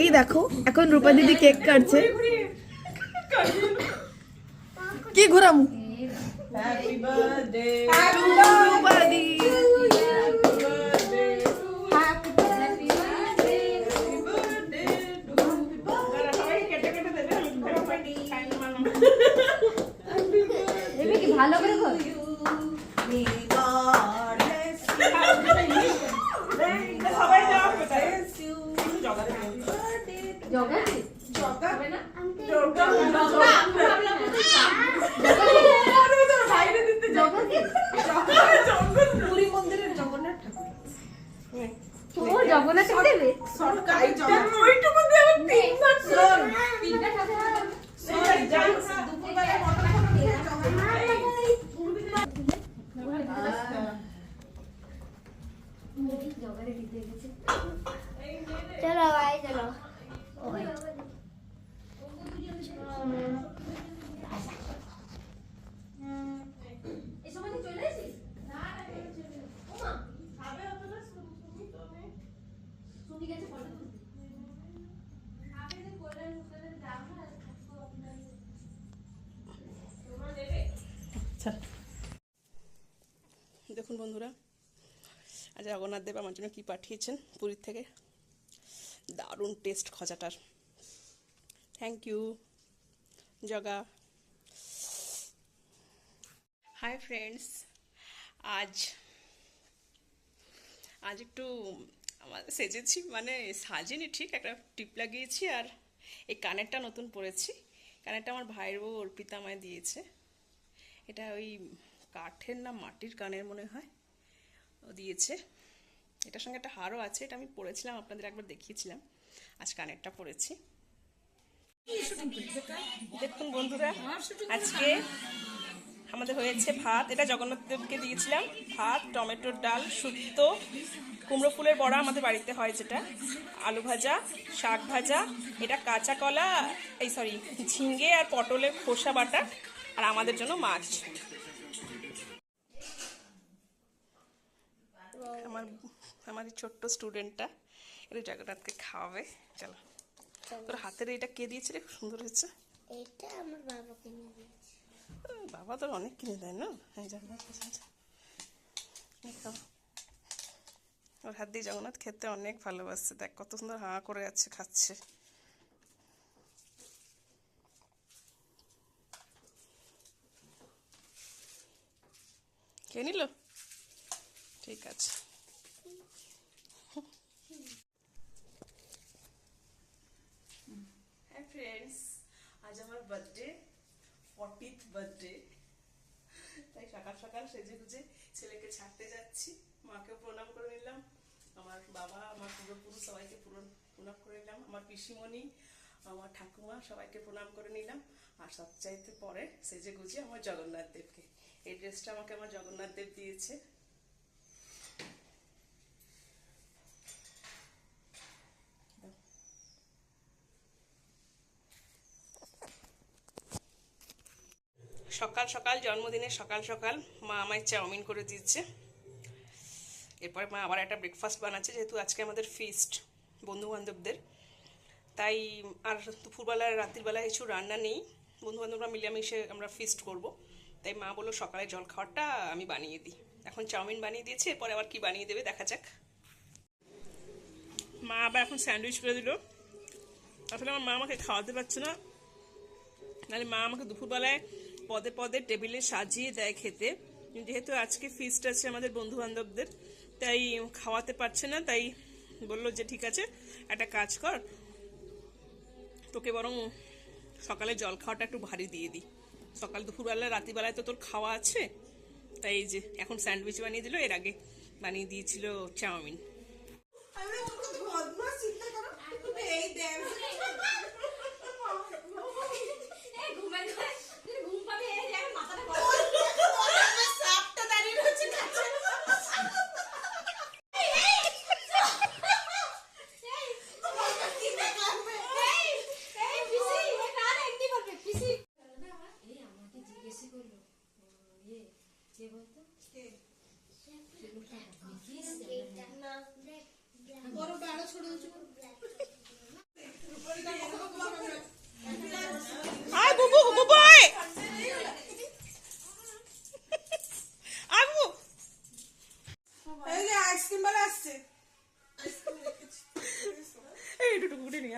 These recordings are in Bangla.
এই দেখো এখন রূপা দিদি কেক কাটছে। কি ঘোরামু? হ্যাপি বার্থডে টু রূপা দি। ভালো করে বল। সবাই যাও জগা পুরী মন্দিরের জগন্নাথ ঠাকুর তোর জগন্নাথ দেবে ওইটুকু দিয়ে আমি তিনবার শোন তিনটা ঠাকুর দুপুরবেলা মটন দিয়ে জগারে দিতে গেছে। चलो भाई चलो এই সময় তুই চলে আসিস? না ওমা খাবে অতটা তুমি তো নেই শুনি গেছে ফটো তুলতে। আপনি তো বললেন ওখানে দাম না তোমরা দেবে। আচ্ছা দেখুন বন্ধুরা, আজ জগন্নাথ দেব আমার জন্য কী পাঠিয়েছেন পুরীর থেকে। দারুণ টেস্ট খজাটার। থ্যাংক ইউ জগা। হাই ফ্রেন্ডস, আজ একটু আমার সেজেছি, মানে সাজিনি ঠিক, একটা টিপ লাগিয়েছি আর এই কানেরটা নতুন পরেছি। কানেরটা আমার ভাইয়ের বউ অর্পিতা আমায় দিয়েছে। এটা ওই কাঠের না মাটির কানের মনে হয়, ও দিয়েছে। এটার সঙ্গে একটা হারও আছে, এটা আমি পরেছিলাম, আপনাদের একবার দেখিয়েছিলাম। আজ কানেরটা পরেছি। দেখুন বন্ধুরা, আজকে আমাদের হয়েছে ভাত, এটা জগন্নাথ দেবকে দিয়েছিলাম। ভাত, টমেটোর ডাল, শুক্তো, কুমড়ো ফুলের বড়া আমাদের বাড়িতে হয় যেটা, আলু ভাজা, শাক ভাজা, এটা কাঁচা কলা, এই সরি ঝিঙ্গে আর পটলের খোসা বাটা, আর আমাদের জন্য মাছ। আমার এই ছোট্ট স্টুডেন্টটা এটা জগন্নাথকে খাওয়াবে। চলো, তোর হাতের এটা কে দিয়েছে রে? খুব সুন্দর হয়েছে। এটা আমার বাবা কিনে দিয়েছে বাবা তোর অনেক কিনে দেয় না? জগন্নাথ ওর হাত দিয়ে জগন্নাথ খেতে অনেক ভালোবাসছে। দেখ কত সুন্দর হাঁ করে আছে, খাচ্ছে। খেয়ে নিল? ঠিক আছে। হাই ফ্রেন্ডস, আজ আমার বার্থডে, 40th বার্থডে। তাই সকাল সকাল সেজে গুজে ছেলেকে ছাড়তে যাচ্ছি। মাকে প্রণাম করে নিলাম, আমার বাবা, আমার পূর্বপুরুষ সবাইকে প্রণাম করে নিলাম, আমার পিসিমণি, আমার ঠাকুমা সবাইকে প্রণাম করে নিলাম। আর সবচাইতে পরে সেজে গুজে আমার জগন্নাথ দেবকে, এই ড্রেসটা আমাকে আমার জগন্নাথ দেব দিয়েছে। সকাল সকাল জন্মদিনে সকাল সকাল মা আমায় চাউমিন করে দিচ্ছে। এরপরে মা আবার একটা ব্রেকফাস্ট বানাচ্ছে, যেহেতু আজকে আমাদের ফিস্ট বন্ধু বান্ধবদের। তাই আর দুপুরবেলায় রাত্রিবেলায় কিছু রান্না নেই, বন্ধু বান্ধবরা মিলেমিশে আমরা ফিস্ট করব। তাই মা বললো সকালে জল খাওয়ারটা আমি বানিয়ে দিই। এখন চাউমিন বানিয়ে দিয়েছে, এরপরে আবার কি বানিয়ে দেবে দেখা যাক। মা আবার এখন স্যান্ডউইচ করে দিল। আসলে আমার মা আমাকে খাওয়াতে পারছে না, নাহলে মা আমাকে দুপুরবেলায় পদে পদে টেবিলে সাজিয়ে দেয় খেতে। যেহেতু আজকে ফিস্ট আছে আমাদের বন্ধু বান্ধবদের, তাই খাওয়াতে পারছে না। তাই বললো যে ঠিক আছে, একটা কাজ কর, তোকে বরং সকালে জল খাওয়াটা একটু ভারী দিয়ে দিই। সকাল দুপুরবেলা রাত্রিবেলায় তো তোর খাওয়া আছে। তাই এই যে এখন স্যান্ডউইচ বানিয়ে দিল, এর আগে বানিয়ে দিয়েছিল চাউমিন। বড় আরো ছোট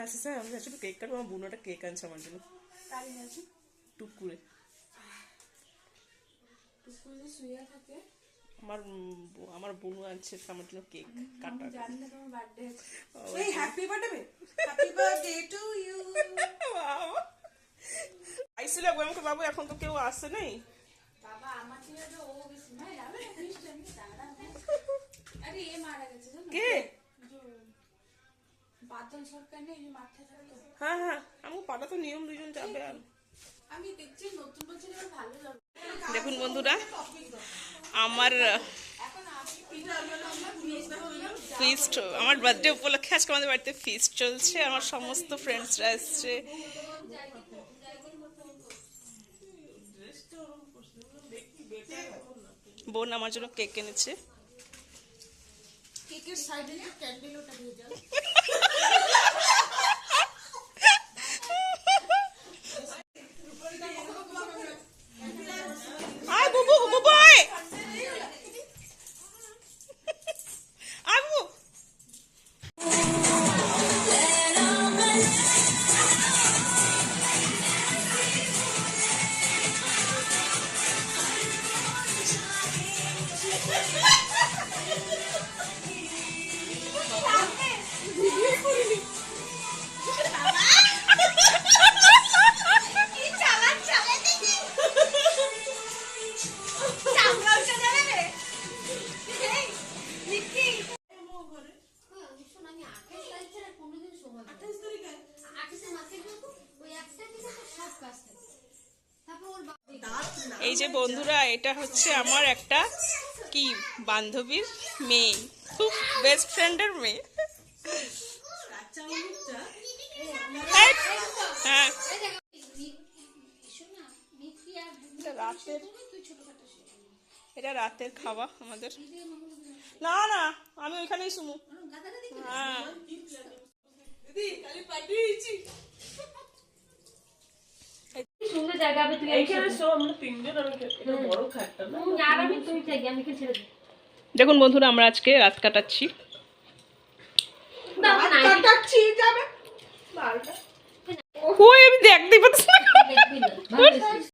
আসিস হ্যাঁ, আমি আসলে কেক কাটবো, আমার বোন একটা কেক আনছে আমার জন্য টুক করে। আমার বোনও আনছে আমার জন্য কেক কাটা। এই happy birthday, happy birthday to you. আইসিল আমাকে বাবু, এখন তো কেউ আসে নেই। বাবা আমার ছিল যে ও বেশি না যাবে না মিষ্টি আমি দাঁড়া আরে এ মারা গেছে জানো কে? বাদল সরকার নেই এই মাঠে থাকে। হ্যাঁ হ্যাঁ, আমাকে পাটা তো নিয়ম, দুজন যাবে। আর আমি দেখছি নতুন বছর এবার ভালো যাবে। দেখুন বন্ধুরা, আমার ফিস্ট, আমার বার্থডে উপলক্ষে আজকে আমাদের বাড়িতে ফিস্ট চলছে। আমার সমস্ত ফ্রেন্ডসরা এসছে। বোন আমার জন্য কেক এনেছে। কেকের সাইডে যে ক্যান্ডেল ওটা দিয়ে যাও। আয় বুবু, বুবু আয়। আয় বুবু। শোন আমি 28 তারিখ ছাড়া 15 দিন সময় 28 তারিখে 28 মাসে যাবো ওই একটা দিন সব কাজ থাকে তারপর ওর এই যে বন্ধুরা, এটা হচ্ছে আমার একটা কি বান্ধবীর মেয়ে, খুব বেস্ট ফ্রেন্ডের মেয়ে। হ্যাঁ, এটা রাতের, এটা রাতের খাওয়া আমাদের। না না, আমি ওইখানেই শুমু। হ্যাঁ সুন্দর জায়গা হবে তুই এইখানে সো আমরা তিনজন, আমি এটা বড় খাটটা না। আর আমি তুই চাই আমি কি ছেড়ে দিই দেখুন বন্ধুরা, আমরা আজকে রাত কাটাচ্ছি। বাবা নাই কাটাচ্ছি যাবে 12টা। ওই আমি দেখতেই পাচ্ছি না। দেখবি না ভালো